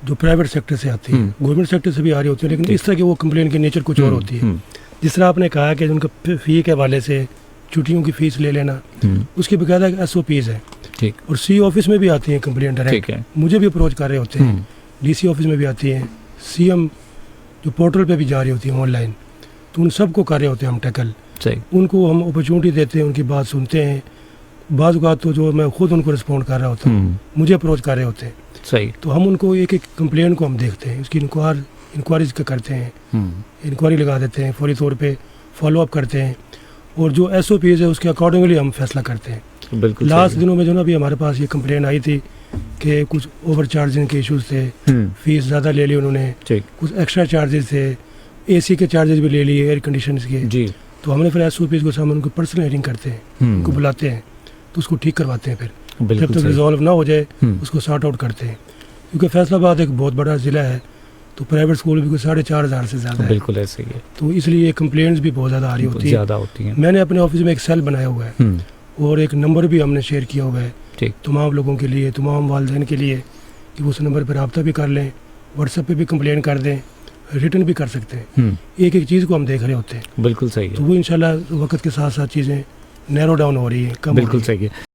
जो private sector से आती है, गवर्नमेंट सेक्टर से भी आ रही होती है, लेकिन इस तरह की वो कंप्लेन की नेचर कुछ और होती है। जिस तरह आपने कहा कि उनका फ़ी के हवाले से छुट्टियों की फ़ीस ले लेना, उसकी बकायदा SOPs है। ठीक। और सी ऑफिस में भी आती है कंप्लेन डायरेक्ट, मुझे भी अप्रोच कर रहे होते हैं। DC ऑफिस में भी आती है, CM जो पोर्टल पे भी जा रही होती है ऑनलाइन, तो उन सबको कर रहे होते हैं हम टैकल। उनको हम अपॉर्चुनिटी देते हैं, उनकी बात सुनते हैं। बाज़ औक़ात तो जो मैं खुद उनको रिस्पॉन्ड कर रहा होता हूँ, मुझे अप्रोच कर रहे होते हैं। सही। तो हम उनको एक एक कंप्लेन को हम देखते हैं, उसकी इंक्वायरीज करते हैं, इंक्वायरी लगा देते हैं, फौरी तौर पे फॉलो अप करते हैं, और जो SOPs है उसके अकॉर्डिंगली हम फैसला करते हैं। बिल्कुल। लास्ट दिनों में जो ना अभी हमारे पास ये कंप्लेन आई थी कि कुछ ओवर चार्जिंग के इश्यूज थे, फीस ज़्यादा ले ली उन्होंने, कुछ एक्स्ट्रा चार्जेस थे, AC के चार्जेस भी ले लिए, एयर कंडीशन के जी। तो हमने फिर SOPs को सामने उनको पर्सनल हियरिंग करते हैं, उनको बुलाते हैं, तो उसको ठीक करवाते हैं। फिर जब तक रिजॉल्व ना हो जाए उसको सॉर्ट आउट करते हैं, क्योंकि फैसलाबाद एक बहुत बड़ा ज़िला है, तो प्राइवेट स्कूल भी कोई 4,500 से ज़्यादा है। बिल्कुल ऐसे ही है। तो इसलिए कंप्लेंट्स भी बहुत ज़्यादा आ रही होती हैं। मैंने अपने ऑफिस में एक सेल बनाया हुआ है, और एक नंबर भी हमने शेयर किया हुआ है तमाम लोगों के लिए, तमाम वालिदैन के लिए, कि उस नंबर पर रब्ता भी कर लें, व्हाट्सएप पे भी कंप्लेन कर दें, रिटर्न भी कर सकते हैं। एक एक चीज़ को हम देख रहे होते हैं। बिल्कुल सही है। तो वो इंशाल्लाह वक्त के साथ साथ चीज़ें नैरो डाउन हो रही है, कम हो रही है। बिल्कुल सही है।